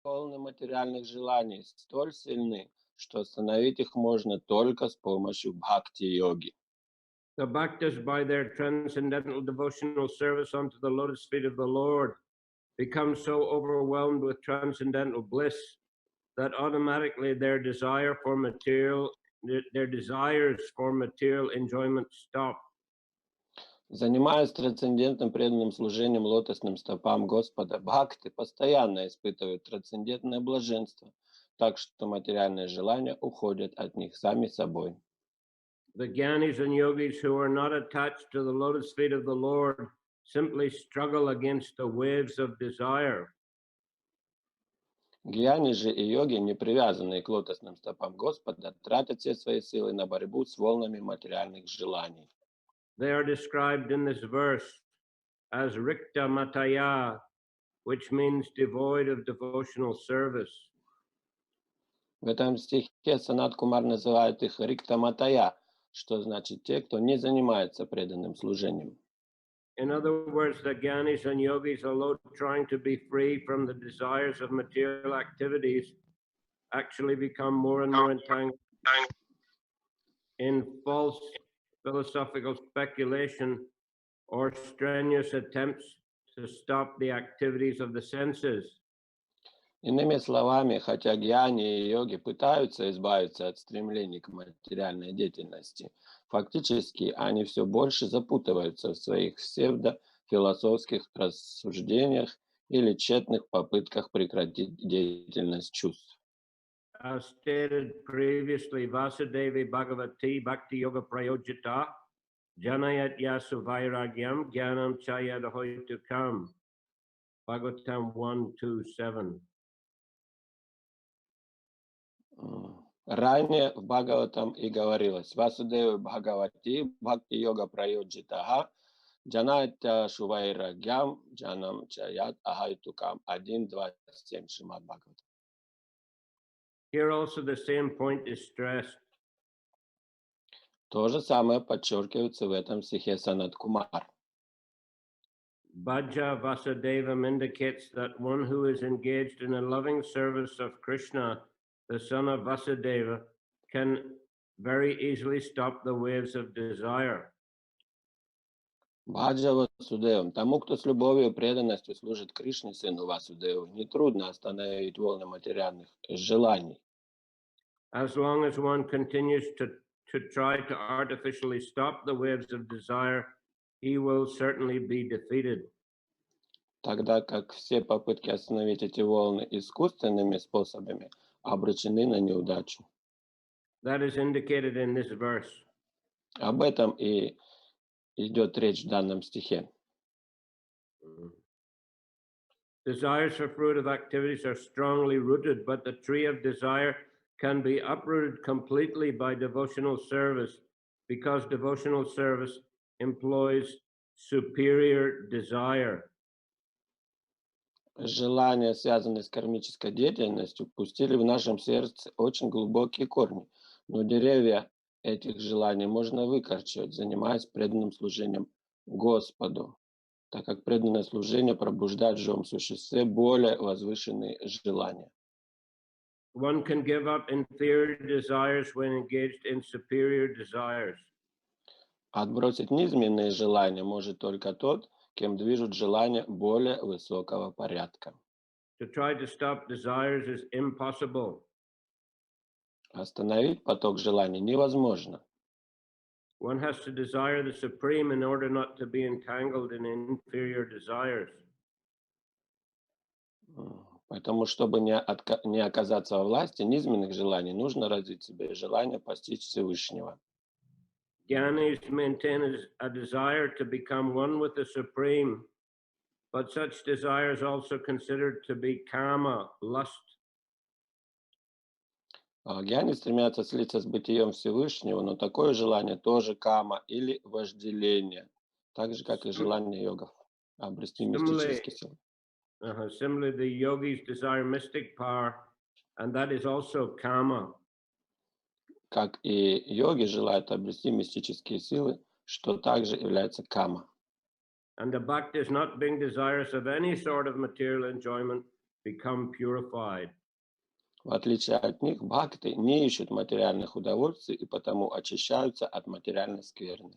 полны материальных желаний, столь сильны, что остановить их можно только с помощью бхакти-йоги. The bhaktas, by their transcendental devotional service unto the lotus feet of the Lord, become so overwhelmed with transcendental bliss that automatically their desires for material enjoyment stop. Занимаясь трансцендентным преданным служением лотосным стопам Господа, бхакты постоянно испытывают трансцендентное блаженство, так что материальные желания уходят от них сами собой. The Gyanis and Yogis who are not attached to the lotus feet of the Lord simply struggle against the waves of desire. Гьяни же и йоги, не привязанные к лотосным стопам Господа, тратят все свои силы на борьбу с волнами материальных желаний. They are described in this verse as rikta mataya, which means devoid of devotional service. В этом стихе Санат Кумар называет их риктаматая, что значит те, кто не занимается преданным служением. In other words, the Gyanis and Yogis, although trying to be free from the desires of material activities, actually become more and more entangled in false philosophical speculation or strenuous attempts to stop the activities of the senses. Иными словами, хотя гьяни и йоги пытаются избавиться от стремлений к материальной деятельности, фактически они все больше запутываются в своих псевдофилософских рассуждениях или тщетных попытках прекратить деятельность чувств. As stated previously, Vasudevi Bhagavati Bhakti Yoga Prayojita Janayat Yasu Vairagyam Jnanam Chayad Hoitukam. Bhagavatam 1:2-7. Ранее в Бхагаватам и говорилось: Васудева Бхагавати Бхакти Йога Прайоджитага Джанатя Шувайрагям Джанам Чаят Ахайтукам 1.27 Шримад Бхагаватам. Here also the same point is stressed. То же самое подчеркивается в этом стихе Санат Кумар. Bhaja Vasudevam indicates that one who is engaged in a loving service of Krishna, the son of Vasudeva, can very easily stop the waves of desire. Бхаджа Васудевам, тому, кто с любовью и преданностью служит Кришне, сыну Васудеву, нетрудно остановить волны материальных желаний. As long as one continues to try to artificially stop the waves of desire, he will certainly be defeated. Тогда как все попытки остановить эти волны искусственными способами обречены на неудачу. That is indicated in this verse. Об этом и идет речь в данном стихе. Desires for fruitive activities are strongly rooted, but the tree of desire can be uprooted completely by devotional service, because devotional service employs superior desire. Желания, связанные с кармической деятельностью, пустили в нашем сердце очень глубокие корни, но деревья этих желаний можно выкорчевать, занимаясь преданным служением Господу, так как преданное служение пробуждает в живом существе более возвышенные желания. One can give up inferior desires when engaged in superior desires. Отбросить низменные желания может только тот, кем движут желания более высокого порядка. To try to stop desires is impossible. Остановить поток желаний невозможно. One has to desire the supreme in order not to be entangled in inferior desires. Поэтому, чтобы не оказаться во власти низменных желаний, нужно развить в себе желание постичь Всевышнего. Gyanis maintain a desire to become one with the Supreme, but such desire is also considered to be kama, lust. Гьяни стремятся слиться с бытием Всевышнего, но такое желание тоже кама или вожделение, так же, как и желание йогов обрести мистические силы. Similarly, the yogis desire mystic power, and that is also kama. Как и йоги желают обрести мистические силы, что также является кама. And the bhakta is not being desirous of any sort of material enjoyment, become purified. В отличие от них, бхакты не ищут материальных удовольствий и потому очищаются от материальной скверны.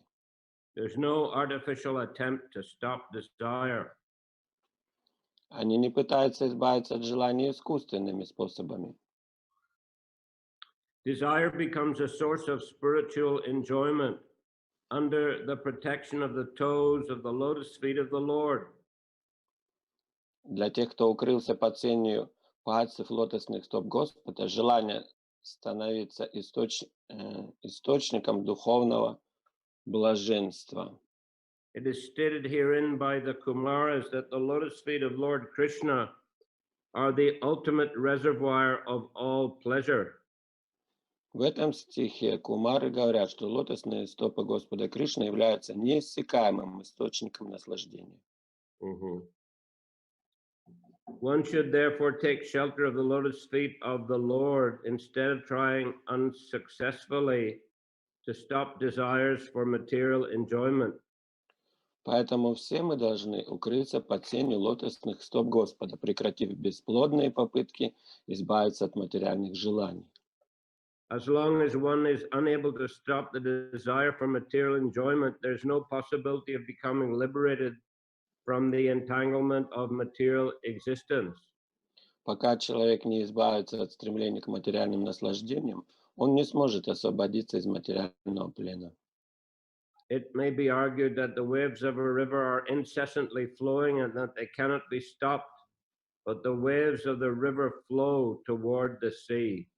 There's no artificial attempt to stop desire. Они не пытаются избавиться от желания искусственными способами. Desire becomes a source of spiritual enjoyment under the protection of the toes of the lotus feet of the Lord. Для тех, кто укрылся под сенью пальцев лотосных стоп Господа, желание становиться источником духовного блаженства. It is stated herein by the Kumaras that the lotus feet of Lord Krishna are the ultimate reservoir of all pleasure. В этом стихе кумары говорят, что лотосные стопы Господа Кришны являются неиссякаемым источником наслаждения. Mhm. One should therefore take shelter of the lotus feet of the Lord instead of trying unsuccessfully to stop desires for material enjoyment. Поэтому все мы должны укрыться под сенью лотосных стоп Господа, прекратив бесплодные попытки избавиться от материальных желаний. As long as one is unable to stop the desire for material enjoyment, there's no possibility of becoming liberated from the entanglement of material existence. Пока человек не избавится от стремления к материальным наслаждениям, он не сможет освободиться из материального плена. It may be argued that the waves of a river are incessantly flowing and that they cannot be stopped, but the waves of the river flow toward the sea.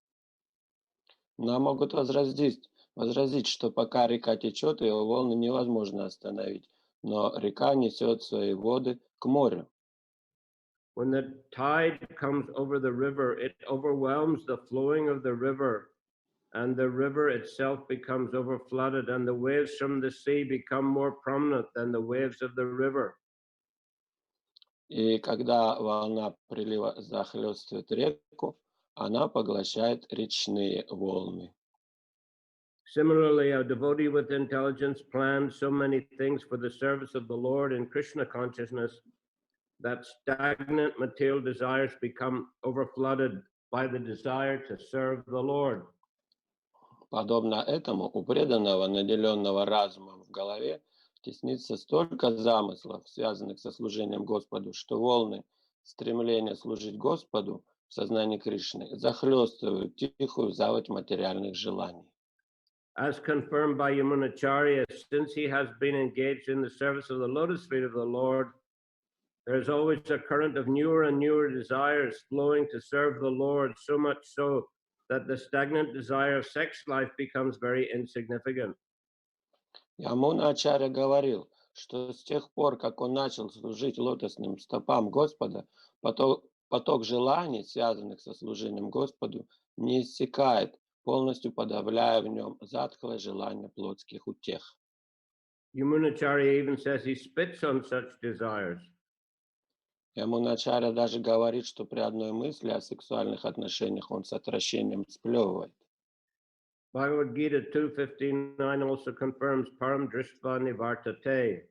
Но могут возразить, что пока река течет, ее волны невозможно остановить, но река несет свои воды к морю. When the tide comes over the river, it overwhelms the flowing of the river, and the river itself becomes overflooded, and the waves from the sea become more prominent than the waves of the river. И когда волна прилива захлестывает реку, она поглощает речные волны. Similarly, a devotee with intelligence plans so many things for the service of the Lord in Krishna consciousness that stagnant material desires become overflooded by the desire to serve the Lord. Подобно этому, у преданного, наделенного разумом в голове, теснится столько замыслов, связанных со служением Господу, что волны стремления служить Господу в сознании Кришны захлестывают тихую заводь материальных желаний. As confirmed by Yamunacharya, since he has been engaged in the service of the lotus feet of the Lord, there is always a current of newer and newer desires flowing to serve the Lord, so much so that the stagnant desire of sex life becomes very insignificant. Ямуна Ачарья говорил, что с тех пор, как он начал служить лотосным стопам Господа, поток желаний, связанных со служением Господу, не иссякает, полностью подавляя в нем затхлое желание плотских утех. Yamunacharya even says he spits on such desires. Ямуна Ачарья даже говорит, что при одной мысли о сексуальных отношениях он с отвращением сплевывает. Bhagavad Gita 2:59 also confirms param drishtva nivartate.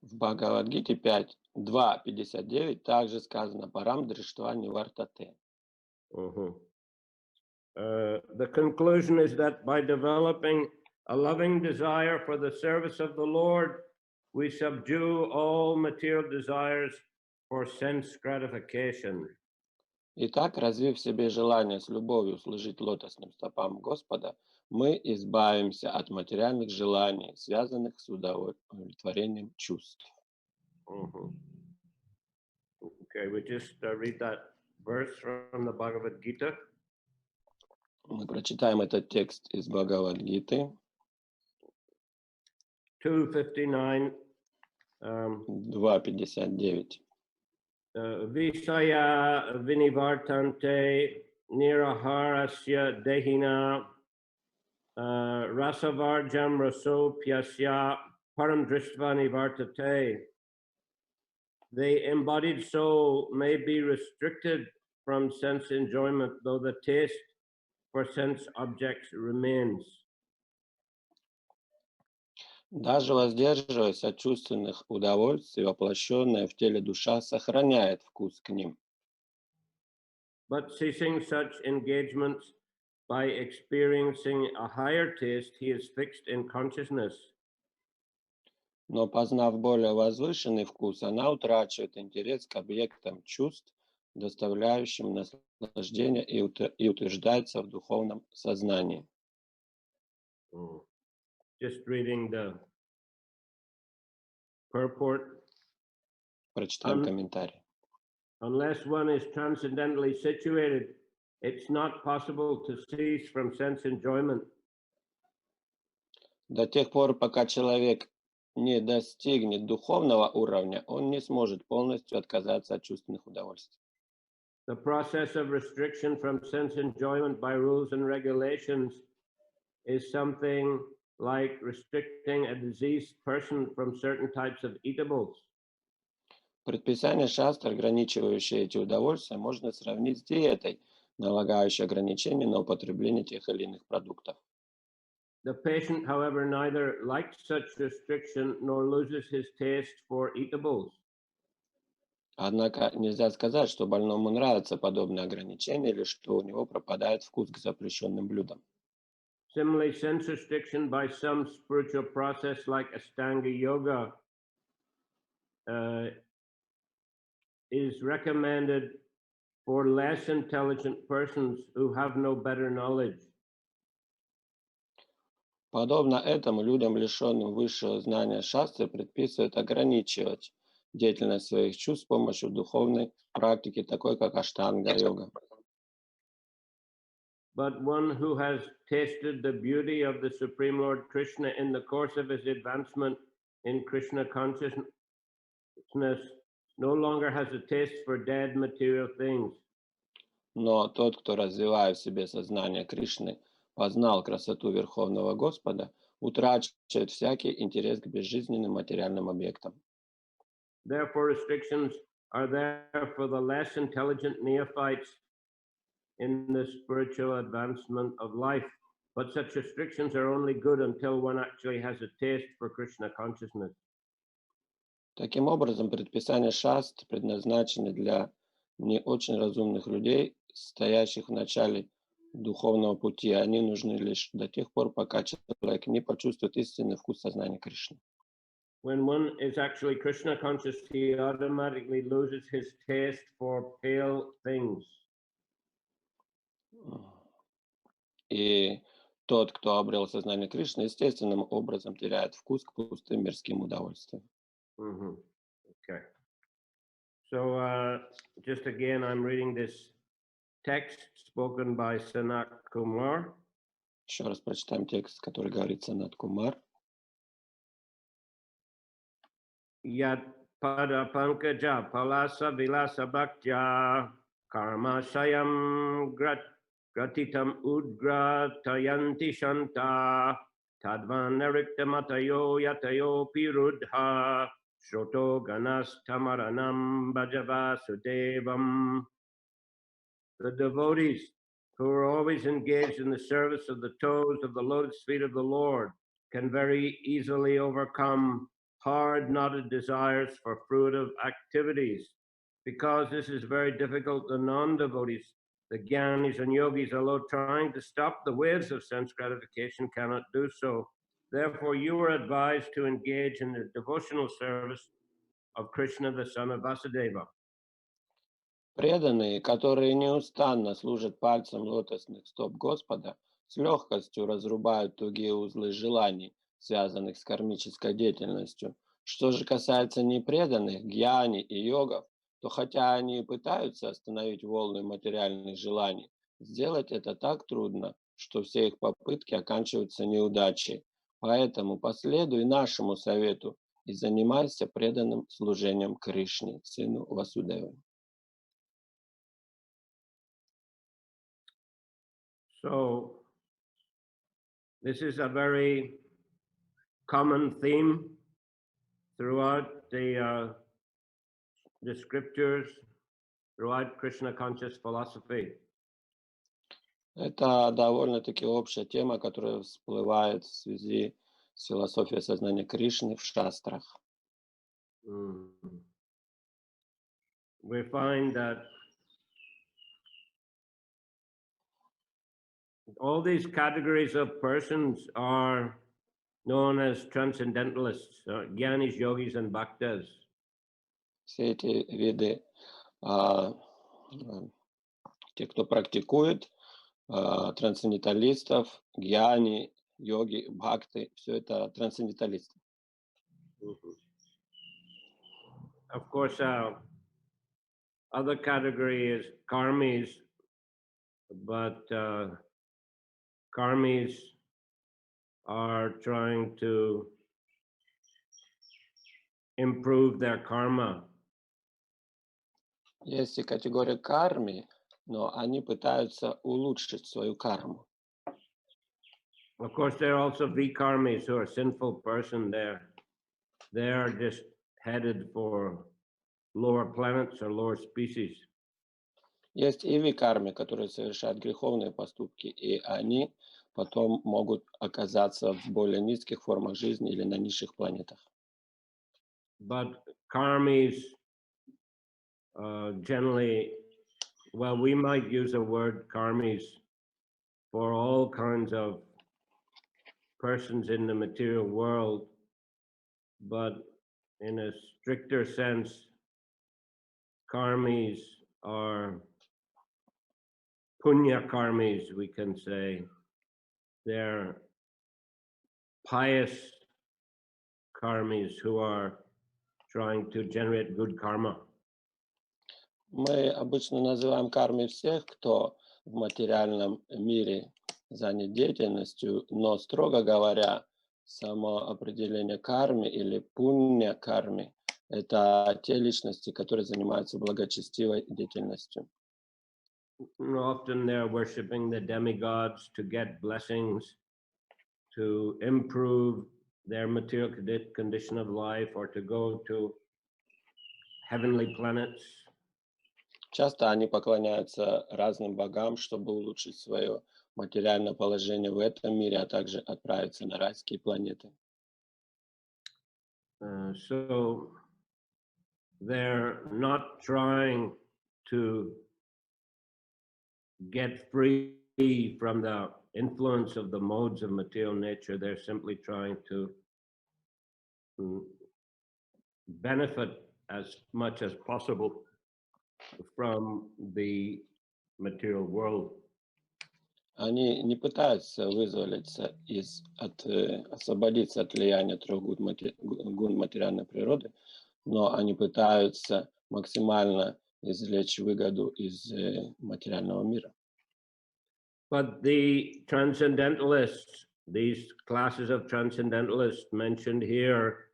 В Бхагавадгите 5.2.59 также сказано «Парам дриштва нивартате». The conclusion is that by developing a loving desire for the service of the Lord, we subdue all material desires for sense gratification. Итак, развив в себе желание с любовью служить лотосным стопам Господа, мы избавимся от материальных желаний, связанных с удовлетворением чувств. Okay, we just read that verse from the Bhagavad Gita. Мы прочитаем этот текст из Бхагавадгиты 2:59. 2.59. Vishaya vinivartante niraharasya dehina rasavarjam rasopyasya param drishtva nivartate. The embodied soul may be restricted from sense enjoyment, though the taste for sense objects remains. Даже воздерживаясь от чувственных удовольствий, воплощенная в теле душа сохраняет вкус к ним. But ceasing such engagements by experiencing a higher taste, he is fixed in consciousness. Но познав более возвышенный вкус, она утрачивает интерес к объектам чувств, доставляющим наслаждение, и утверждается в духовном сознании. Just reading the purport. Прочитаем комментарий. Unless one is transcendently situated, it's not possible to cease from sense enjoyment. До тех пор, пока человек не достигнет духовного уровня, он не сможет полностью отказаться от чувственных удовольствий. The process of restriction from sense enjoyment by rules and regulations is something like restricting a diseased person from certain types of eatables. Предписание шастр, ограничивающие эти удовольствия, можно сравнить с диетой, налагающей ограничения на употребление тех или иных продуктов. The patient, however, neither likes such restriction nor loses his taste for eatables. Однако нельзя сказать, что больному нравятся подобные ограничения или что у него пропадает вкус к запрещенным блюдам. Similarly, sense restriction by some spiritual process like Ashtanga yoga is recommended for less intelligent persons who have no better knowledge. Подобно этому, людям, лишенным высшего знания шастры, предписывают ограничивать деятельность своих чувств с помощью духовной практики, такой как аштанга-йога. But one who has tasted the beauty of the Supreme Lord Krishna in the course of his advancement in Krishna consciousness no longer has a taste for dead material things. Но тот, кто, развивая в себе сознание Кришны, познал красоту Верховного Господа, утрачивает всякий интерес к безжизненным материальным объектам. Therefore, restrictions are there for the less intelligent neophytes in the spiritual advancement of life. But such restrictions are only good until one actually has a taste for Krishna consciousness. Таким образом, предписания шаст предназначены для не очень разумных людей, стоящих в начале духовного пути. Они нужны лишь до тех пор, пока человек не почувствует истинный вкус сознания Кришны. When one is actually Krishna conscious, he automatically loses his taste for pale things. И тот, кто обрел сознание Кришны, естественным образом теряет вкус к пустым мирским удовольствиям. Okay. So just again, I'm reading this text spoken by Sanat Kumar. Еще раз прочитаем текст, который говорит Санат Кумар. Yat pada pankaja palasa vilasa bhaktya karma sayam gratitam udgratayanti shanta tadvan nariktamatayo yatayo pirudha shoto ganas tamaranam bhajava sudevam. The devotees who are always engaged in the service of the toes of the lotus feet of the Lord can very easily overcome hard knotted desires for fruitive activities. Because this is very difficult, the non-devotees, the jnanis and yogis, although trying to stop the waves of sense gratification, cannot do so. Therefore, you are advised to engage in the devotional service of Krishna, the son of Vasudeva. Преданные, которые неустанно служат пальцем лотосных стоп Господа, с легкостью разрубают тугие узлы желаний, связанных с кармической деятельностью. Что же касается непреданных, гьяни и йогов, то хотя они и пытаются остановить волны материальных желаний, сделать это так трудно, что все их попытки оканчиваются неудачей. Поэтому последуй нашему совету и занимайся преданным служением Кришне, сыну Васудевы. So, this is a very common theme throughout the scriptures, throughout Krishna conscious philosophy. Это довольно-таки общая тема, которая всплывает в связи с философией сознания Кришны в шастрах. We find that all these categories of persons are known as transcendentalists, Gyanis, Yogis, and Bhaktas. Все эти виды, а, те, кто практикует, трансценденталистов, гьяни, йоги, бхакты, все это трансценденталисты. Of course, other category is karmis, but karmis are trying to improve their karma. Есть и категория карми, но они пытаются улучшить свою карму. Of course, there are also vikarmis who are sinful person. They're just headed for lower planets or lower species. Есть и викарми, которые совершают греховные поступки, и они потом могут оказаться в более низких формах жизни или на низших планетах. But karmis generally, well, we might use the word karmis for all kinds of persons in the material world, but in a stricter sense, karmis are punya karmis, we can say. They're pious karmis who are trying to generate good karma. Мы обычно называем кармой всех, кто в материальном мире занят деятельностью, но, строго говоря, само определение кармы или пунья кармы – это те личности, которые занимаются благочестивой деятельностью. Often they're worshipping the demigods to get blessings, to improve their material condition of life, or to go to heavenly planets. Часто они поклоняются разным богам, чтобы улучшить свое материальное положение в этом мире, а также отправиться на райские планеты. So they're not trying to get free from the influence of the modes of material nature. They're simply trying to benefit as much as possible from the material world. Они не пытаются вызволиться освободиться от влияния трех гун материальной природы, но они пытаются максимально извлечь выгоду из материального мира. But the transcendentalists, these classes of transcendentalists mentioned here,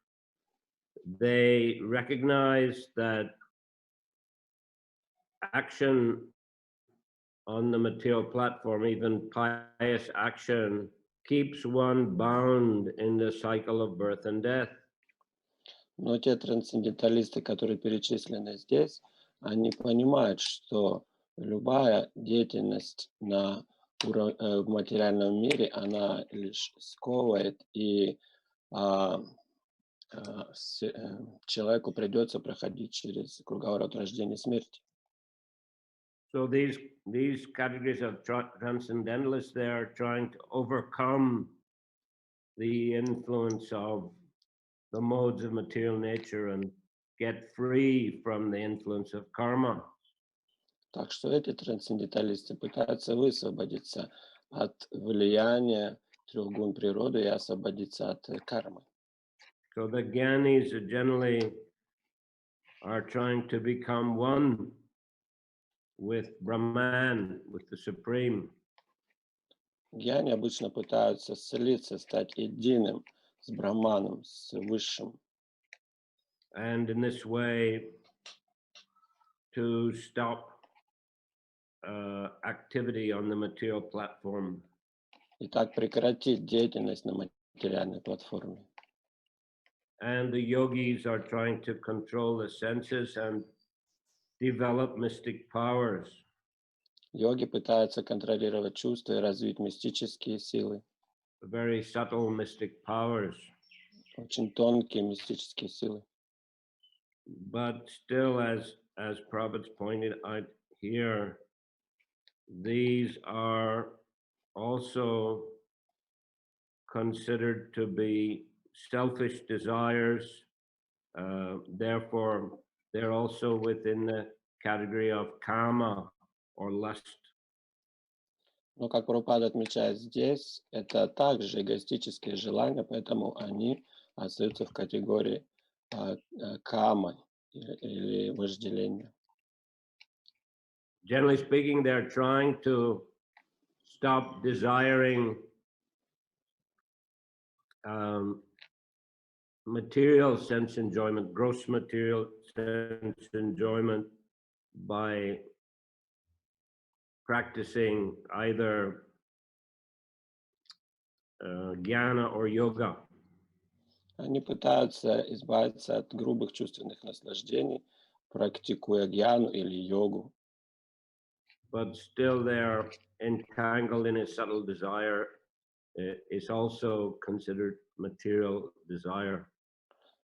they recognize that action on the material platform, even pious action, keeps one bound in the cycle of birth and death. Но те трансценденталисты, которые перечислены здесь, они понимают, что любая деятельность в материальном мире, она лишь сковывает, и человеку придется проходить через круговорот рождения и смерти. So these categories of transcendentalists, they are trying to overcome the influence of the modes of material nature and get free from the influence of karma. Так что эти трансценденталисты пытаются высвободиться от влияния трех гун природы и освободиться от кармы. So the Gyanis generally are trying to become one with Brahman, with the Supreme. Гьяни обычно пытаются слиться, стать единым с Брахманом, с Высшим. And in this way, to stop activity on the material platform. И так прекратить деятельность на материальной платформе. And the yogis are trying to control the senses and develop mystic powers. Йоги пытаются контролировать чувства и развить мистические силы. Very subtle mystic powers. Очень тонкие мистические силы. But still, as Prabhupada's pointed out here, these are also considered to be selfish desires. Therefore, they're also within the category of karma or lust. Но, как Прабхупада отмечает здесь, это также эгоистические желания, поэтому они остаются в категории камы или вожделения. Generally speaking, they're trying to stop desiring material sense enjoyment, gross material sense enjoyment, by practicing either jnana or yoga. Они пытаются избавиться от грубых чувственных наслаждений, практикуя гьяну или йогу. But still they're entangled in a subtle desire. Is also considered material desire.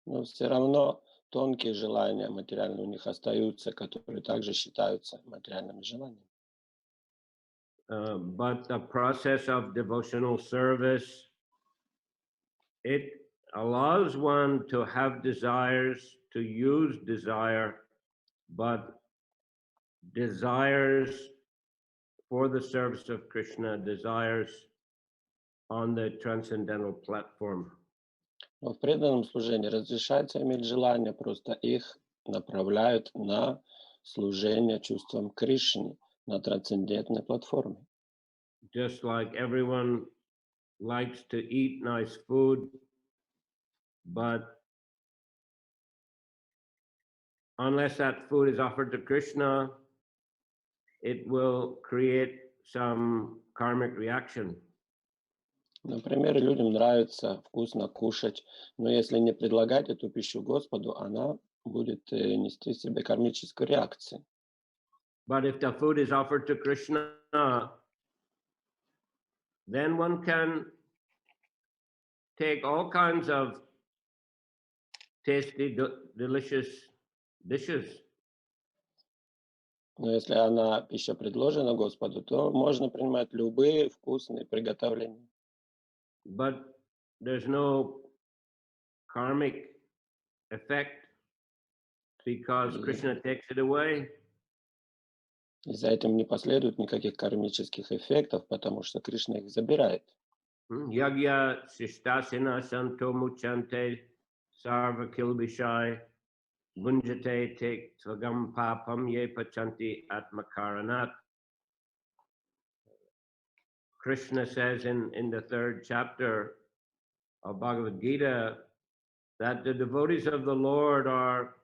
Но все равно тонкие желания материальные у них остаются, которые также считаются материальными желаниями. But the process of devotional service, it allows one to have desires, to use desire, but desires for the service of Krishna, desires on the transcendental platform. Но в преданном служении разрешается иметь желания, просто их направляют на служение чувствам Кришны на трансцендентной платформе. Just like everyone likes to eat nice food, but unless that food is offered to Krishna, it will create some karmic reaction. Например, людям нравится вкусно кушать, но если не предлагать эту пищу Господу, она будет нести в себе кармическую реакцию. But if the food is offered to Krishna, then one can take all kinds of tasty, delicious dishes. Но если пища предложена Господу, то можно принимать любые вкусные приготовления. But there's no karmic effect because Krishna takes it away. И за этим не последует никаких кармических эффектов, потому что Кришна их забирает. Yagya sishtasena santo muchante sarva kilbishai bunjate te tvagam papam ye pachanti atmakaranat. Krishna says in the third chapter of Bhagavad Gita that the devotees of the Lord are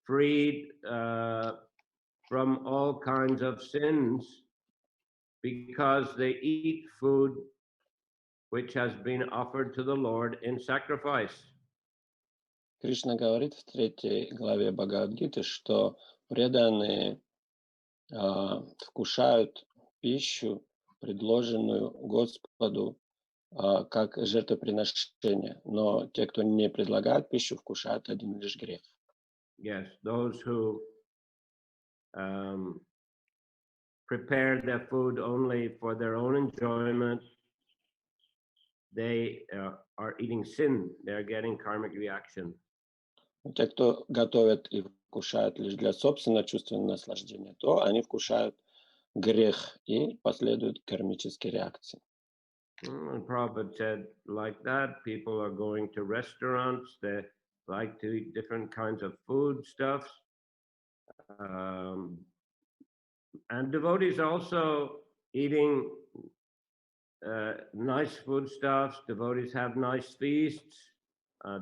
freed from all kinds of sins because they eat food which has been offered to the Lord in sacrifice. Кришна говорит в 3 главе Бхагавадгиты, что преданные вкушают пищу, предложенную Господу, как жертвоприношение. Но те, кто не предлагает пищу, вкушают один лишь грех. Yes, those who prepare their food only for their own enjoyment, they are eating sin. They're getting karmic reaction. Те, кто готовят и вкушают лишь для собственного чувственного наслаждения, то они вкушают грех и последуют кармические реакции. And Prabhupada said like that, people are going to restaurants, they like to eat different kinds of food stuffs. And devotees also eating nice foodstuffs. Devotees have nice feasts.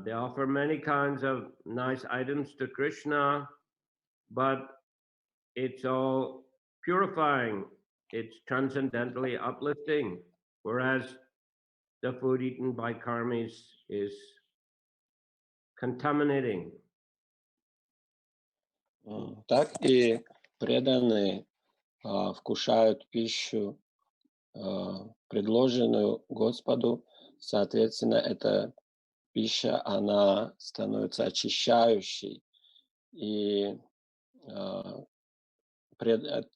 They offer many kinds of nice items to Krishna, but it's all purifying. It's transcendentally uplifting, whereas the food eaten by karmis is contaminating. Так и преданные вкушают пищу, предложенную Господу. Соответственно, эта пища, она становится очищающей и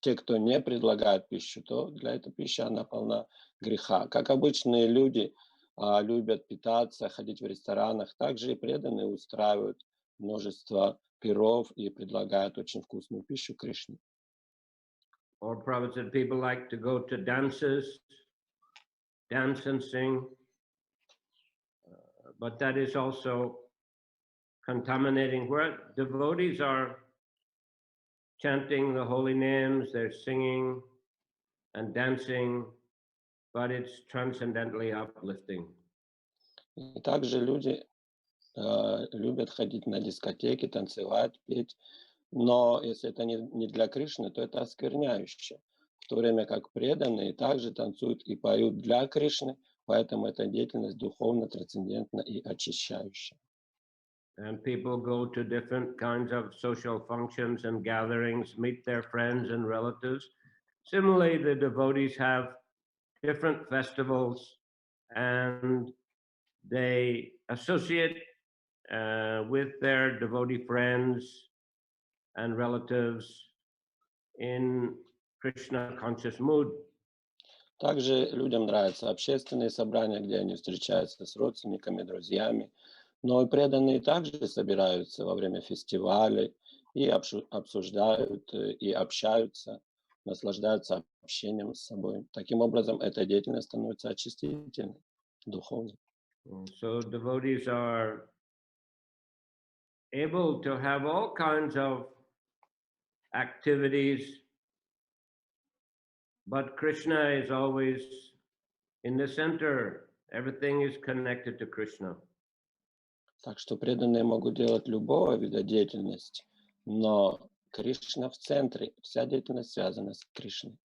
те, кто не предлагает пищу, то для этой пищи она полна греха. Как обычные люди любят питаться, ходить в ресторанах, также и преданные устраивают множество пиров и предлагают очень вкусную пищу Кришне. Or Prabhupada said people like to go to dances, dance and sing, but that is also contaminating. Where devotees are chanting the holy names, they're singing and dancing, but it's transcendently uplifting. И также люди любят ходить на дискотеки, танцевать, петь, но если это не для Кришны, то это оскверняюще. В то время как преданные также танцуют и поют для Кришны, поэтому эта деятельность духовно, трансцендентна и очищающая. And people go to different kinds of social functions and gatherings, meet their friends and relatives. Similarly, the devotees have different festivals and they associate with their devotee friends and relatives in Krishna conscious mood. Также людям нравятся общественные собрания, где они встречаются с родственниками, друзьями. Но и преданные также собираются во время фестивалей и обсуждают и общаются, наслаждаются общением с собой. Таким образом, эта деятельность становится очистительной, духовной. So devotees are able to have all kinds of activities, but Krishna is always in the center. Everything is connected to Krishna. Так что преданные могут делать любого вида деятельности, но Кришна в центре, вся деятельность связана с Кришной.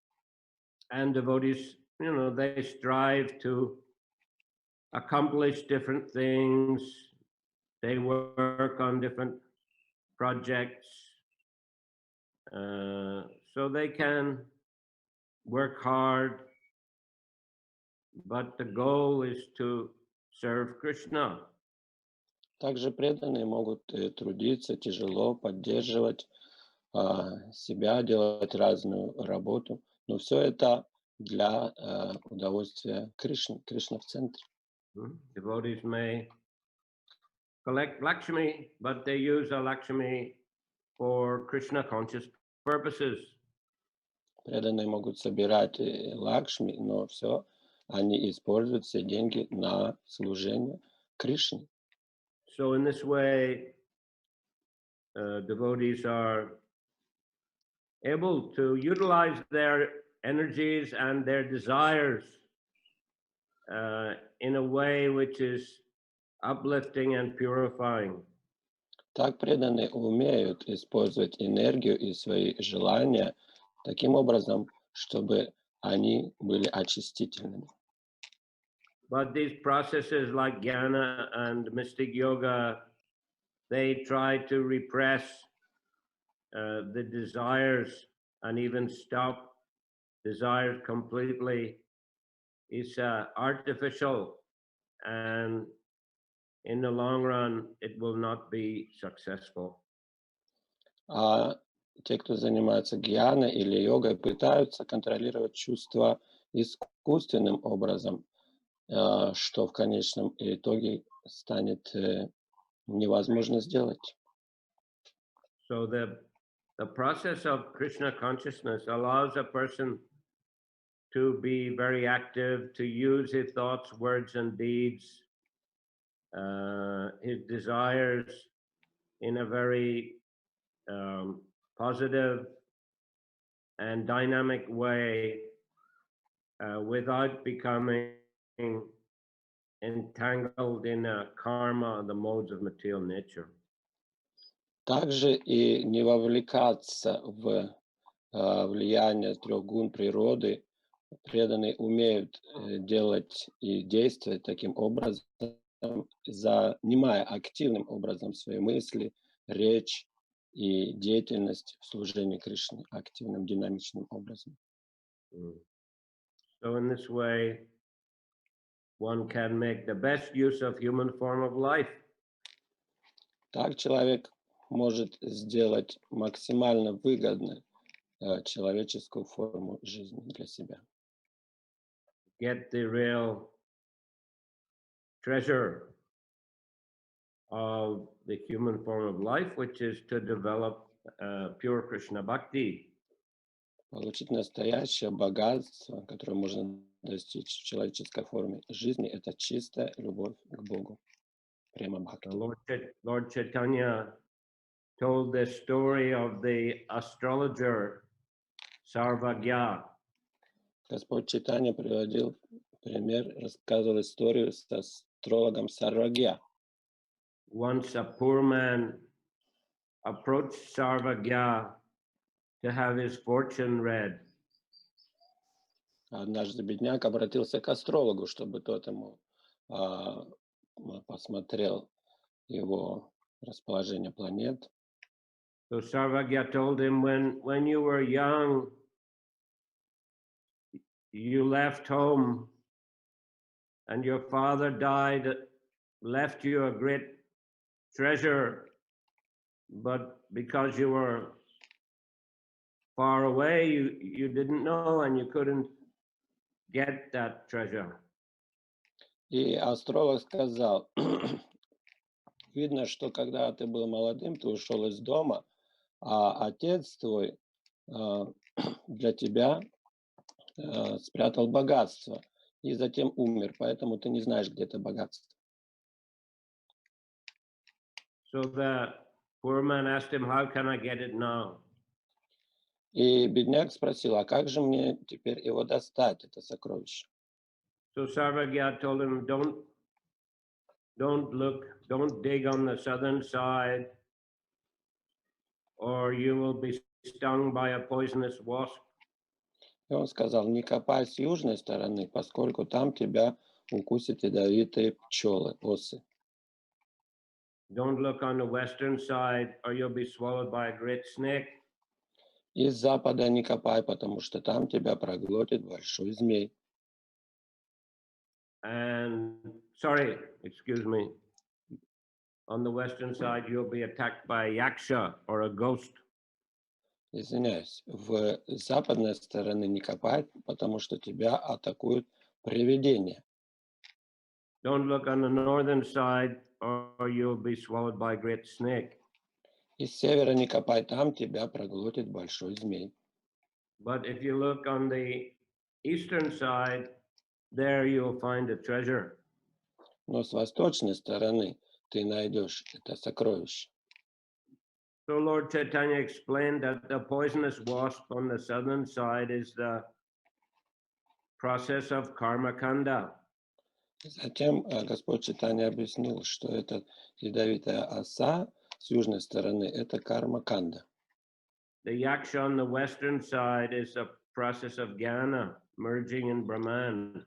And devotees, they strive to accomplish different things. They work on different projects, so they can work hard, but the goal is to serve Krishna. Также преданные могут трудиться тяжело, поддерживать себя, делать разную работу, но все это для удовольствия Кришны. Кришна в центре. Devotees may collect Lakshmi, but they use a Lakshmi for Krishna conscious purposes. Преданные могут собирать Лакшми, но все они используют все деньги на служение Кришне. So in this way, devotees are able to utilize their energies and their desires in a way which is uplifting and purifying. Так преданные умеют использовать энергию и свои желания таким образом, чтобы они были очистительными. But these processes like jnana and mystic yoga, they try to repress the desires and even stop desires completely. It's artificial, and in the long run, it will not be successful. А те, кто занимается гьяной или йогой, пытаются контролировать чувства искусственным образом, что в конечном итоге станет невозможно сделать. So the process of Krishna consciousness allows a person to be very active, to use his thoughts, words, and deeds, his desires in a very positive and dynamic way without becoming entangled in karma, the modes of material nature. Также и не вовлекаться в влияние трех гун природы. Преданные умеют делать и действовать таким образом, занимая активным образом свои мысли, речь и деятельность в служении Кришне активным, динамичным образом. So in this way, one can make the best use of human form of life. Так человек может сделать максимально выгодно человеческую форму жизни для себя. Get the real treasure of the human form of life, which is to develop pure Krishna bhakti. Получить настоящее богатство, которое можно достичь в человеческой форме жизни, это чистая любовь к Богу. Према бхакти. Lord Chaitanya told the story of the astrologer Sarvagya. Господь Чайтанья приводил пример, рассказывал историю с астрологом Сарвагья. Once a poor man approached Sarvagya to have his fortune read. Однажды бедняк обратился к астрологу, чтобы тот ему посмотрел его расположение планет. So Sarvagya told him, when you were young, you left home and your father died, left you a great treasure, but because you were far away, you didn't know and you couldn't get that treasure. И астролог сказал, видно, что когда ты был молодым, ты ушел из дома, а отец твой для тебя спрятал богатство и затем умер, поэтому ты не знаешь, где это богатство. So the poor man asked him, how can I get it now? И бедняк спросил, а как же мне теперь его достать, это сокровище? So Sarvagya told him, don't dig on the southern side, or you will be stung by a poisonous wasp. И он сказал, не копай с южной стороны, поскольку там тебя укусят ядовитые пчелы, осы. Don't look on the western side, or you'll be swallowed by a great snake. И с запада не копай, потому что там тебя проглотит большой змей. And excuse me. On the western side, you'll be attacked by a yaksha or a ghost. Извиняюсь, в западной стороны не копай, потому что тебя атакуют привидения. Don't look on the northern side, or you'll be swallowed by a great snake. И с севера не копай, там тебя проглотит большой змей. But if you look on the eastern side, there you'll find a treasure. Но с восточной стороны ты найдешь это сокровище. So Lord Chaitanya explained that the poisonous wasp on the southern side is the process of karma kanda. Затем Господь Чайтанья объяснил, что эта ядовитая оса с южной стороны – это карма-канда. The yaksha on the western side is a process of jnana, merging in Brahman.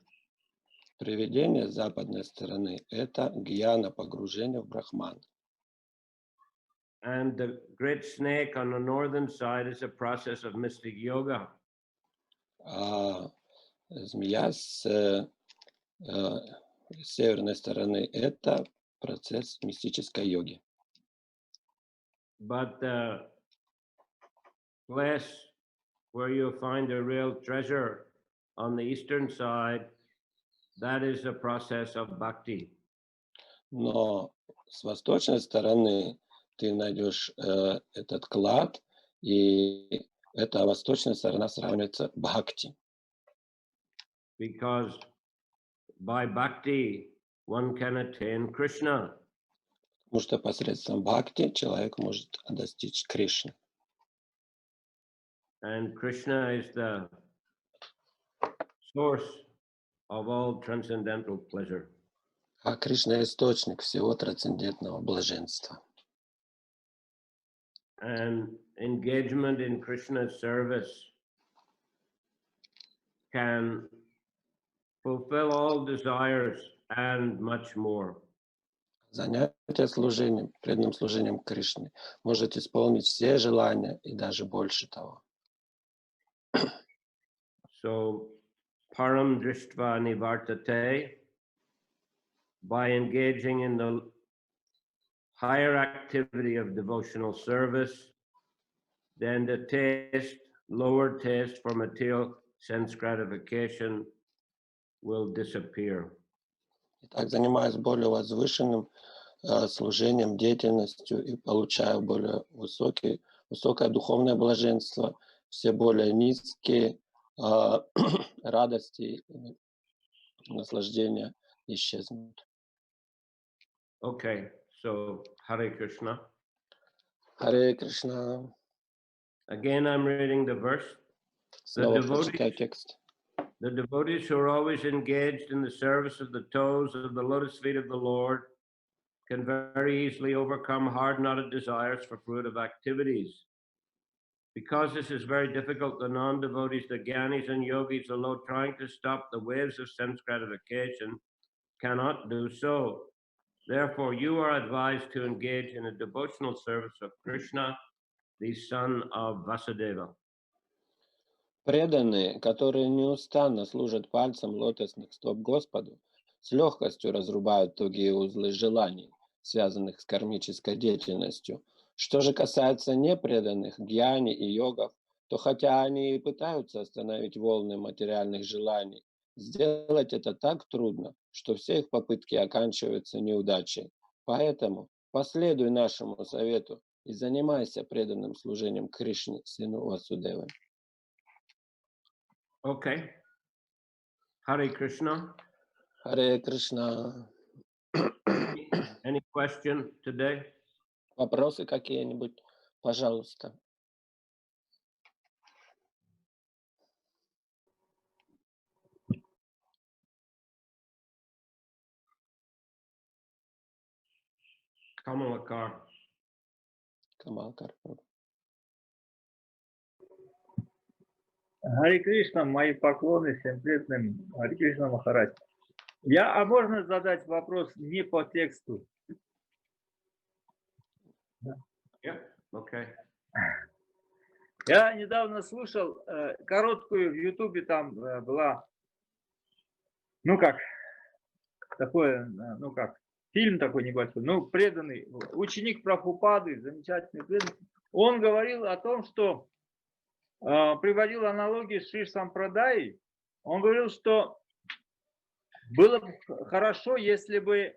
Привидение с западной стороны – это гьяна, погружение в брахман. And the great snake on the northern side is a process of mystic yoga. А змея с северной стороны – это процесс мистической йоги. But the place where you'll find a real treasure on the eastern side, that is a process of bhakti. Но с восточной стороны ты найдешь этот клад, и эта восточная сторона сравнивается бхакти. Because by bhakti, one can attain Krishna. Потому что посредством бхакти человек может достичь Кришны. And Krishna is the source of all transcendental pleasure. А Кришна – источник всего трансцендентного блаженства. And engagement in Krishna's service can fulfill all desires and much more. Занятие служением, преданным служением Кришне может исполнить все желания и даже больше того. So, param drishtva nivartate, by engaging in the higher activity of devotional service, then the taste lower taste for material sense gratification will disappear. Так, занимаясь более возвышенным служением, деятельностью и получая более высокое духовное блаженство, все более низкие радости и наслаждения исчезнут. Okay, so Hare Krishna. Харе Кришна. Again, I'm reading the verse. Снова прочитаю текст. The devotees who are always engaged in the service of the toes of the lotus feet of the Lord can very easily overcome hard-knotted desires for fruitive activities. Because this is very difficult, the non-devotees, the jnanis and yogis, although trying to stop the waves of sense gratification, cannot do so. Therefore, you are advised to engage in a devotional service of Krishna, the son of Vasudeva. Преданные, которые неустанно служат пальцем лотосных стоп Господу, с легкостью разрубают тугие узлы желаний, связанных с кармической деятельностью. Что же касается непреданных гьяни и йогов, то хотя они и пытаются остановить волны материальных желаний, сделать это так трудно, что все их попытки оканчиваются неудачей. Поэтому последуй нашему совету и занимайся преданным служением Кришне, сыну Васудевы. Okay. Hare Krishna. Харе Кришна. Any question today? Вопросы какие-нибудь, пожалуйста. Kamalakar. Камалкар. Харе Кришна, мои поклоны всем преданным. Харе Кришна, Махарадж. А можно задать вопрос не по тексту? Yeah, okay. Я недавно слушал короткую в Ютубе, там была, фильм такой небольшой, преданный, ученик Прабхупады, замечательный преданный. Он говорил о том, что приводил аналогии с Шри Сампрадай. Он говорил, что было бы хорошо, если бы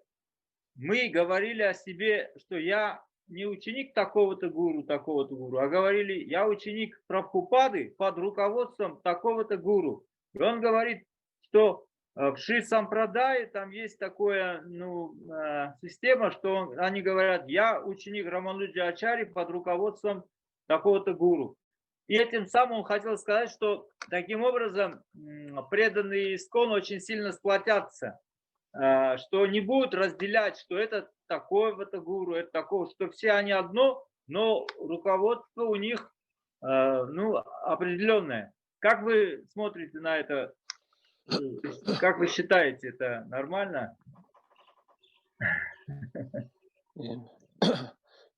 мы говорили о себе, что я не ученик такого-то гуру, а говорили, я ученик Прабхупады под руководством такого-то гуру. И он говорит, что в Шри Сампрадае там есть такая система, что они говорят, я ученик Рамануджа Ачари под руководством такого-то гуру. И этим самым он хотел сказать, что таким образом преданные ИСККОН очень сильно сплотятся, что не будут разделять, что это такого-то гуру, это такого, что все они одно, но руководство у них определенное. Как вы смотрите на это? Как вы считаете, это нормально?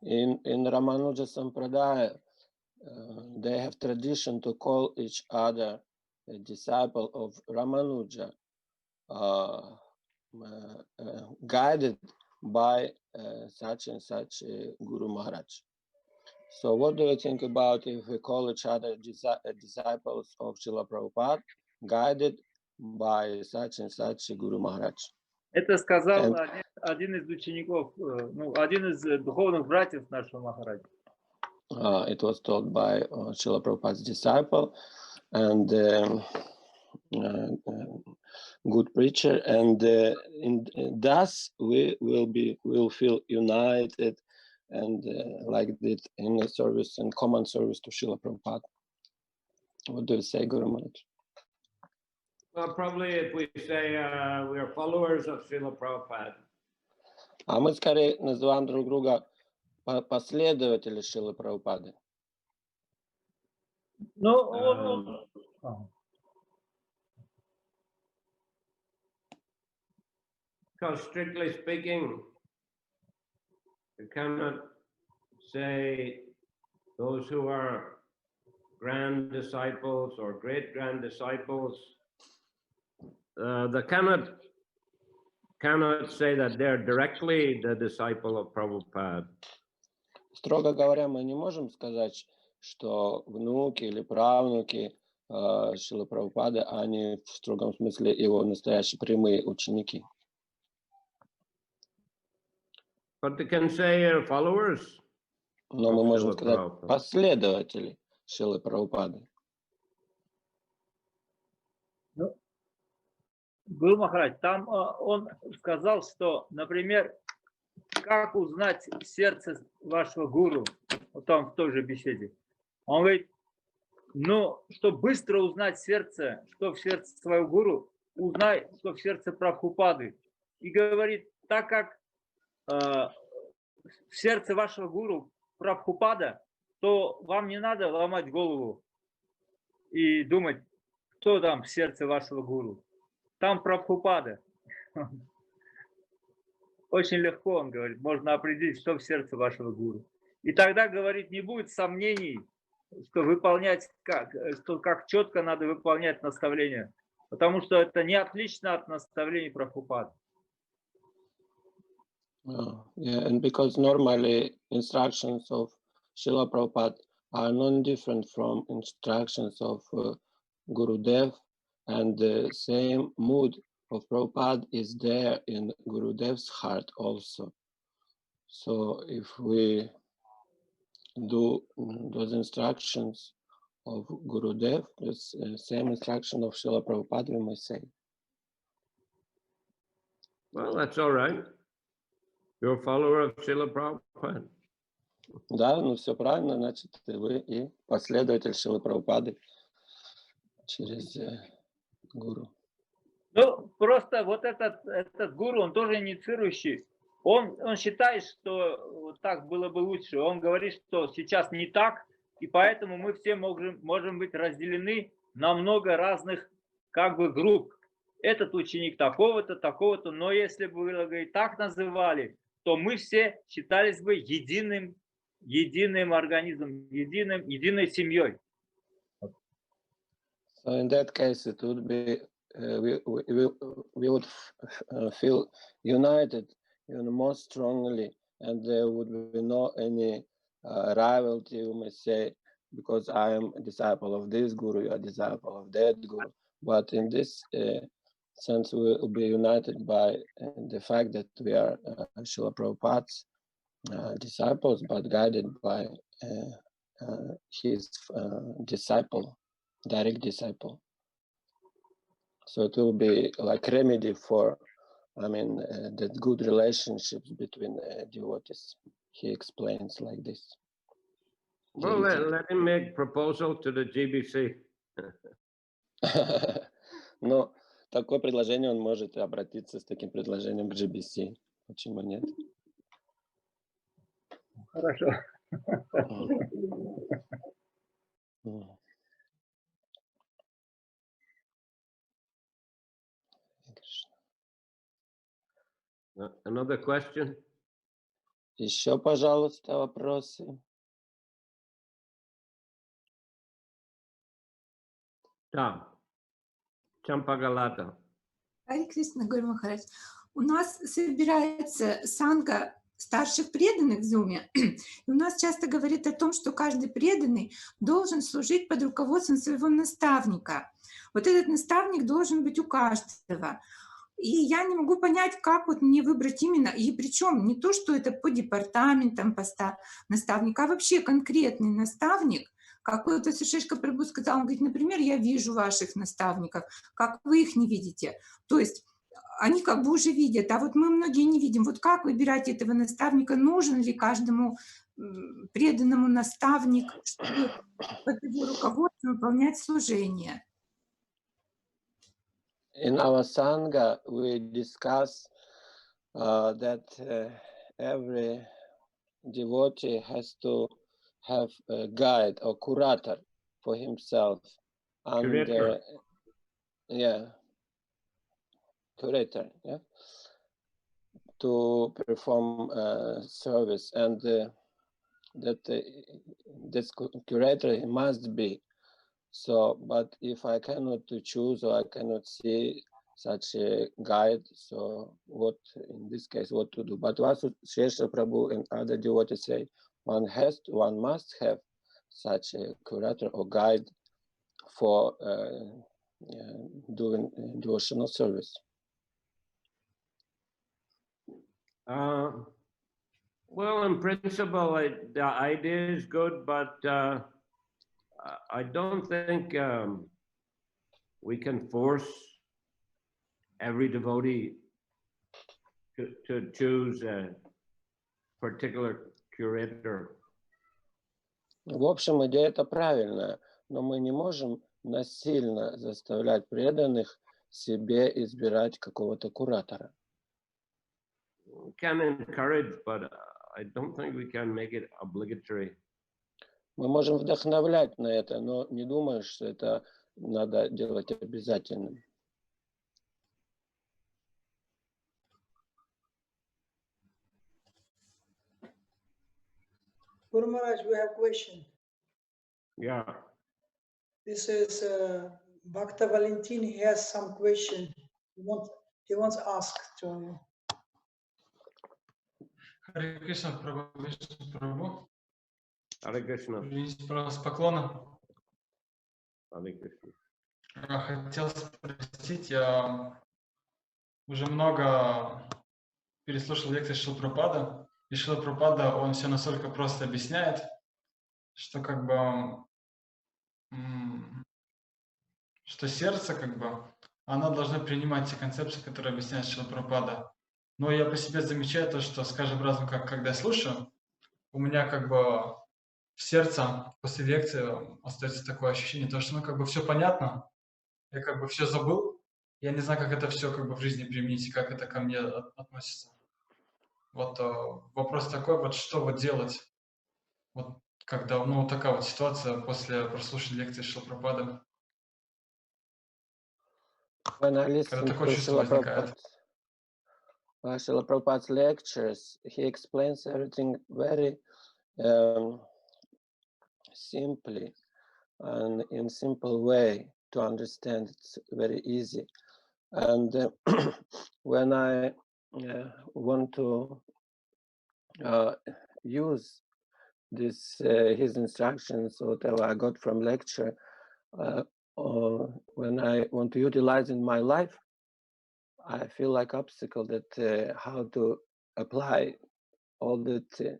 In Ramanuja Sampradaya, they have tradition to call each other a disciple of Ramanuja, guided by such and such Guru Maharaj. So what do you think about if we call each other disciples of Srila Prabhupada, guided by such and such Guru Maharaj? Это сказал один из учеников, один из духовных братьев нашего Махараджа. It was told by Srila Prabhupada's disciple and good preacher, and thus we will feel united and like that in the service and common service to Srila Prabhupada. What do you say, Guru Maharaj? Well, probably if we say we are followers of Srila Prabhupada. А мы скорее называем друг друга последователи Шрилы Прабхупады. Because strictly speaking, you cannot say those who are grand disciples or great grand disciples, they cannot say that they're directly the disciple of Prabhupada. Строго говоря, мы не можем сказать, что внуки или правнуки Шрилы Прабхупады, они в строгом смысле его настоящие прямые ученики. But they can say followers. Но мы можем сказать последователи Шрилы Прабхупады. Ну, Гуру Махарадж, там он сказал, что, например, как узнать сердце вашего гуру, вот там в той же беседе. Он говорит, ну, чтобы быстро узнать сердце, что в сердце своего гуру, узнай, что в сердце Прабхупады. И говорит, так как в сердце вашего гуру Прабхупада, то вам не надо ломать голову и думать, кто там в сердце вашего гуру. Там Прабхупада. Очень легко, он говорит, можно определить, что в сердце вашего гуру. И тогда, говорит, не будет сомнений, что выполнять, как четко надо выполнять наставления. Потому что это не отлично от наставлений Прабхупады. Yeah, and because normally instructions of Srila Prabhupada are non-different from instructions of Gurudev, and the same mood of Prabhupada is there in Gurudev's heart also. So if we do those instructions of Gurudev, the same instruction of Srila Prabhupada, we may say. Well, that's all right. You're a follower of Srila Prabhupada. Да, ну все правильно, значит, вы и последователь Шрилы Прабхупады через гуру. Ну, просто вот этот гуру, он тоже инициирующий. Он считает, что так было бы лучше. Он говорит, что сейчас не так, и поэтому мы все можем быть разделены на много разных как бы групп. Этот ученик такого-то, такого-то, но если бы вы, говорит, так называли, то мы все считались бы единым организмом, единой семьей. So in that case, it would be we would feel united even more strongly, and there would be no any rivalry. We may say, because I am a disciple of this guru, you are a disciple of that guru. But in this sense, we will be united by the fact that we are Srila Prabhupada's disciples, but guided by his disciple, direct disciple. So it will be like remedy for, the good relationships between devotees. He explains like this. Well, let him make proposal to the GBC. Но такое предложение он может обратиться с таким предложением к GBC. Почему нет? Хорошо. Another question? Еще, пожалуйста, вопросы. Да. Чампагалата. Харе Кришна, Гуру Махарадж. У нас собирается санга старших преданных в Зуме, и у нас часто говорит о том, что каждый преданный должен служить под руководством своего наставника. Вот этот наставник должен быть у каждого. И я не могу понять, как вот мне выбрать именно, и причем не то, что это по департаментам поста наставника, а вообще конкретный наставник. Какой-то Сушешка Прабху сказал, он говорит, например, я вижу ваших наставников, как вы их не видите. То есть они как бы уже видят, а вот мы многие не видим. Вот как выбирать этого наставника? Нужен ли каждому преданному наставник, чтобы под его руководством выполнять служение? In our Sangha, we discuss that every devotee has to have a guide or curator for himself. Curator. Curator, yeah, to perform service, and that this curator must be. So, but if I cannot choose or I cannot see such a guide, so what in this case, what to do? But Shesha Prabhu and other devotees say one must have such a curator or guide for doing devotional service? Well, in principle, the idea is good, but I don't think we can force every devotee to choose a particular curator. В общем, идея это правильная, но мы не можем насильно заставлять преданных себе избирать какого-то куратора. We can encourage, but I don't think we can make it obligatory. Мы можем вдохновлять на это, но не думаю, что это надо делать обязательным. Guru Maharaj, we have a question. Yeah. This is Bhakta Valentin. He has some question. He wants to ask to you. Харе Кришна, Прабхавишну, Прабху. Hare Krishna. Извините, пожалуйста, поклона. Hare Krishna. Хотел спросить, я уже много переслушал лекции Шрила Прабхупады, и Шрила Прабхупада, он все настолько просто объясняет, что как бы, что сердце как бы, оно должно принимать те концепции, которые объясняет Шрила Прабхупада. Но я по себе замечаю то, что с каждым разом, когда я слушаю, у меня как бы в сердце после лекции остается такое ощущение, то, что как бы все понятно, я как бы все забыл, я не знаю, как это все как бы в жизни применить и как это ко мне относится. Вот вопрос такой, вот что вот делать, вот когда, ну, такая вот ситуация после прослушивания лекции Шрила Прабхупады. Когда такое чувство возникает. Srila Prabhupada's lectures, he explains everything very simply and in simple way to understand. It's very easy. And when I want to use this his instructions, whatever I got from lecture, or when I want to utilize in my life, I feel like obstacle that how to apply all that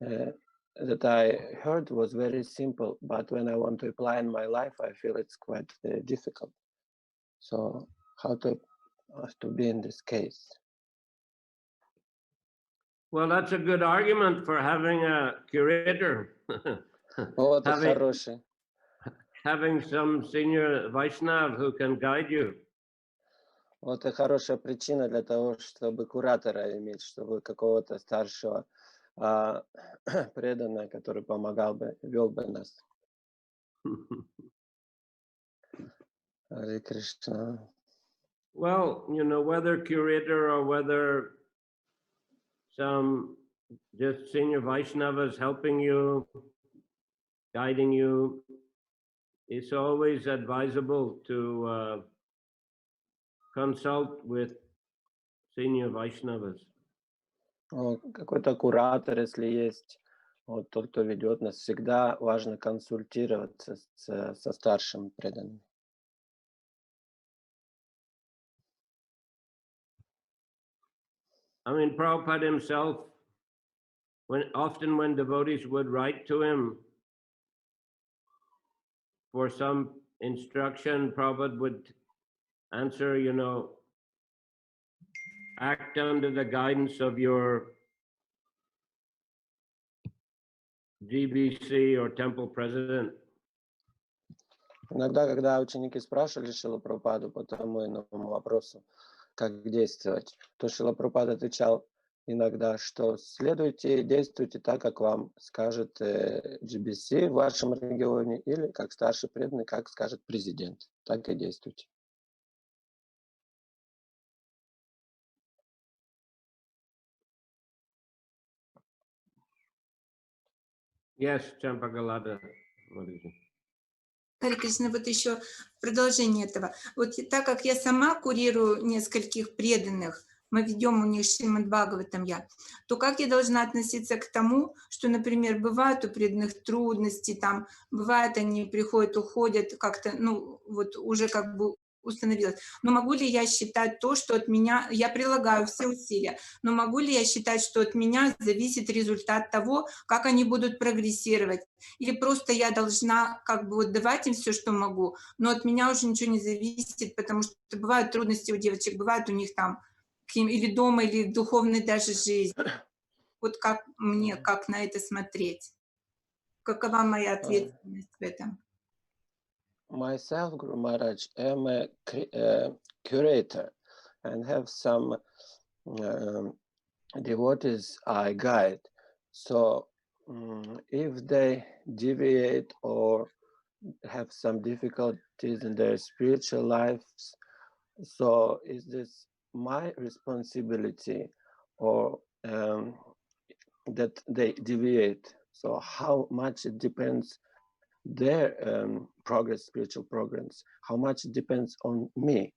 that I heard was very simple, but when I want to apply in my life, I feel it's quite difficult. So how to be in this case? Well, that's a good argument for having a curator. Вот это хороший. Having some senior Vaishnav who can guide you. Вот и хорошая причина для того, чтобы куратора иметь, чтобы какого-то старшего преданного, который помогал бы, вел бы нас. Харе Кришна. Well, you know, whether curator or whether some just senior Vaishnavas helping you, guiding you, it's always advisable to consult with senior Vaishnavas. Какой-то куратор, если есть, вот тот, кто ведет нас, всегда важно консультироваться со старшим преданным. I mean, Prabhupada himself, often when devotees would write to him for some instruction, Prabhupada would answer, you know, act under the guidance of your GBC or temple president. Иногда, когда ученики спрашивали Шрилу Прабхупаду по тому иному вопросу, как действовать, то Шрила Прабхупада отвечал иногда, что действуйте так, как вам скажет GBC в вашем регионе, или как старший преданный, как скажет президент. Так и действуйте. Yes, Champagalada. Харе Кришна, вот еще продолжение этого. Вот так как я сама курирую нескольких преданных, мы ведем у них Шримад Бхагаватам то как я должна относиться к тому, что, например, бывают у преданных трудности, там, бывает они приходят, уходят, как-то, ну, вот уже как бы установилось. Но могу ли я считать то, что от меня, я прилагаю все усилия, но могу ли я считать, что от меня зависит результат того, как они будут прогрессировать? Или просто я должна как бы вот давать им все, что могу, но от меня уже ничего не зависит, потому что бывают трудности у девочек, бывают у них там или дома, или в духовной даже жизни. Вот как мне, как на это смотреть? Какова моя ответственность в этом? Myself, Guru Maharaj, am a curator and have some devotees I guide. So if they deviate or have some difficulties in their spiritual lives, so is this my responsibility or that they deviate? So how much it depends their progress, spiritual progress, how much it depends on me,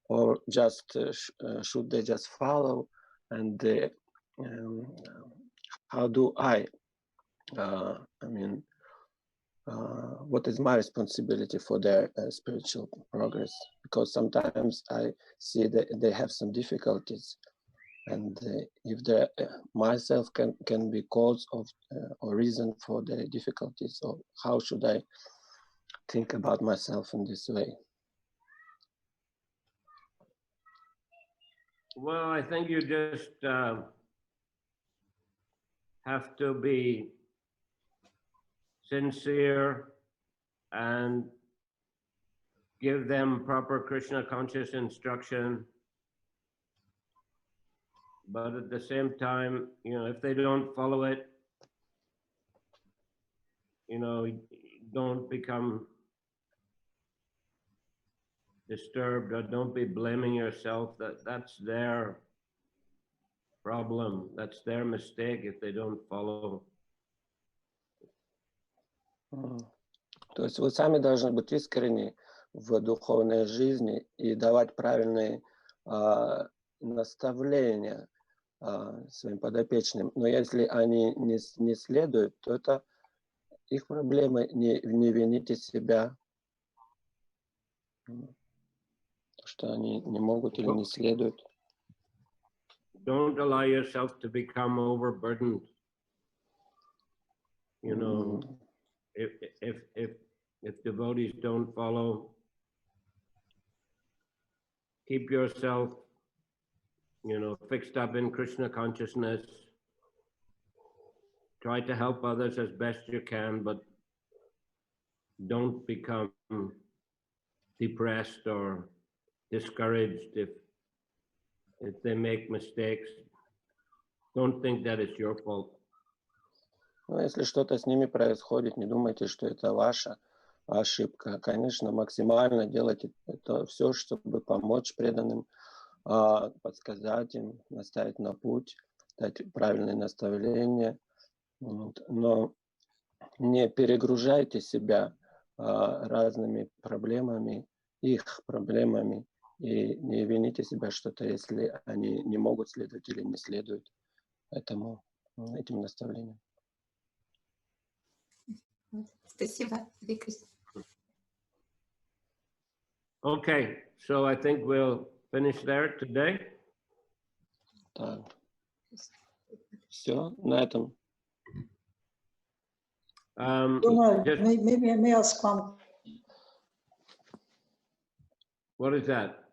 or just should they just follow, and how do I mean, what is my responsibility for their spiritual progress? Because sometimes I see that they have some difficulties, and if myself can be cause of or reason for the difficulties, or how should I think about myself in this way? Well, I think you just have to be sincere and give them proper Krishna conscious instruction. But at the same time, if they don't follow it, don't become disturbed, or don't be blaming yourself. That's their problem. That's their mistake if they don't follow. То есть вы сами должны быть искренни в духовной жизни и давать правильные наставления своим подопечным. Но если они не следуют, то это их проблемы. Не вините себя, что они не могут или не следуют. Don't allow yourself to become overburdened. If devotees don't follow, keep yourself, fixed up in Krishna consciousness. Try to help others as best you can, but don't become depressed or discouraged if they make mistakes. Don't think that it's your fault. Но если что-то с ними происходит, не думайте, что это ваша ошибка. Конечно, максимально делайте это все, чтобы помочь преданным, подсказать им, наставить на путь, дать правильные наставления. Но не перегружайте себя разными проблемами, их проблемами, и не вините себя что-то, если они не могут следовать или не следуют этим наставлениям. Спасибо, Виктор. Okay, so I think we'll finish there today. Так. Все, на этом. Maybe I may ask one. What is that?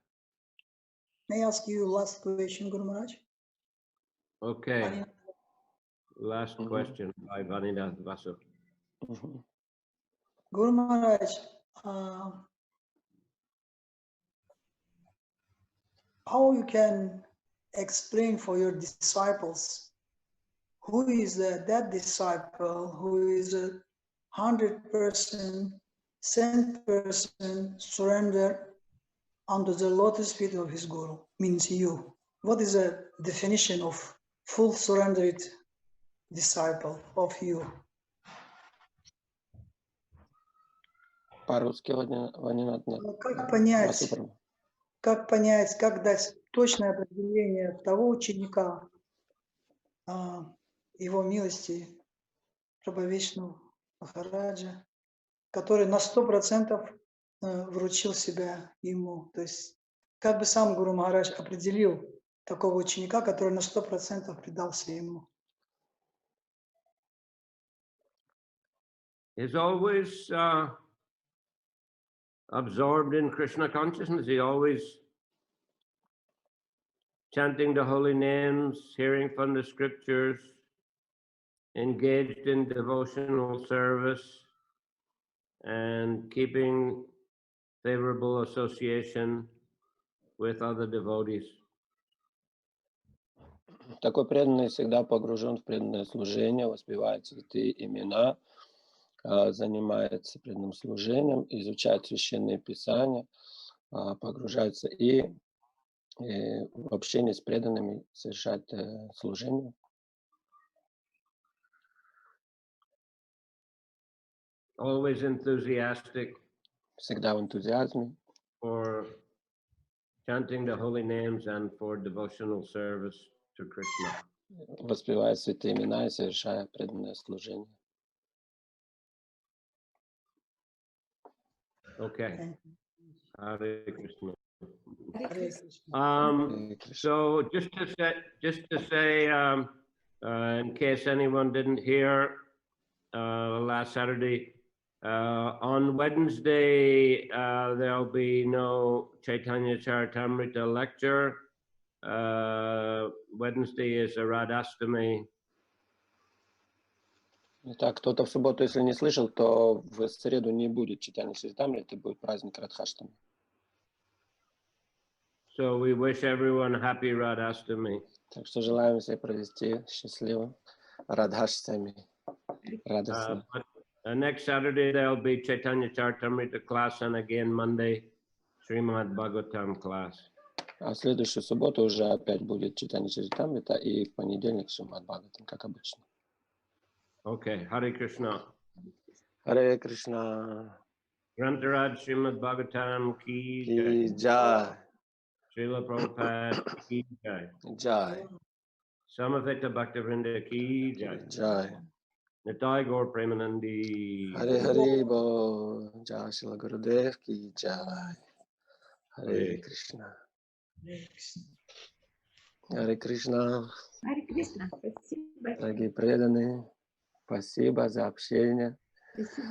May I ask you last question, Guru Maharaj? Okay. Last question by Vaninath Vasu. Guru Maharaj, how you can explain for your disciples who is that disciple who is 100% sent person surrender under the lotus feet of his Guru, means you. What is the definition of full surrendered disciple of you? По-русски, Ванинат, нет. Как понять, как дать точное определение того ученика, его милости, Прабхавишну, Махараджа, который на 100% вручил себя ему. То есть как бы сам Гуру Махарадж определил такого ученика, который на 100% предался ему. Is always absorbed in Krishna consciousness. He always chanting the holy names, hearing from the scriptures, engaged in devotional service, and keeping favorable association with other devotees. Такой преданный всегда погружен в преданное служение, воспевает святые имена, занимается преданным служением, изучает священные писания, погружается и в общении с преданными совершает служение. Always enthusiastic Всегда в энтузиазме, for chanting the holy names and for devotional service to Krishna. воспевая святые имена и совершая преданное служение. Okay. Hare Krishna. Hare Krishna. Hare Krishna. So just to say, in case anyone didn't hear last Saturday, on Wednesday there'll be no Chaitanya Charitamrita lecture. Wednesday is a Radhastami. Итак, кто-то в субботу, если не слышал, то в среду не будет читания Чаритамриты, будет праздник Радхаштами. So we wish everyone happy Radhastami. Так что желаем всем провести счастливо Радхаштами. Радостно. Next Saturday there'll be Chaitanya Charitamrita class, and again Monday Shrimad Bhagavatam class. А в следующую субботу уже опять будет читание Чаритамрита, и в понедельник Шримад Бхагаватам, как обычно. Okay, Hare Krishna. Харе Кришна. Grantaraj Shrimad Bhagavatam ki И jai. Джай. Srila Prabhupada ki jai. Джай. Samaveta Bhaktivinoda ki jai. Джай. Nitai Gaur Premanandi. Харе Харибо. Джай Шрила Гурудев ки Джай. Харе Кришна. Харе Кришна. Hare Krishna. Спасибо. Дорогие преданные, спасибо за общение, Спасибо.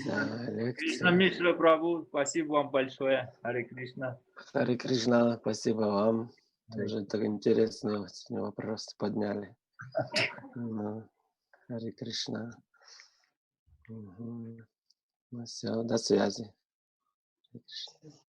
за Кришна лекции. Мишра Прабху, спасибо вам большое. Харе Кришна. Харе Кришна, спасибо вам. Тоже так интересные вопросы подняли. Ну, Харе Кришна. Угу. Ну все, до связи. Харе Кришна.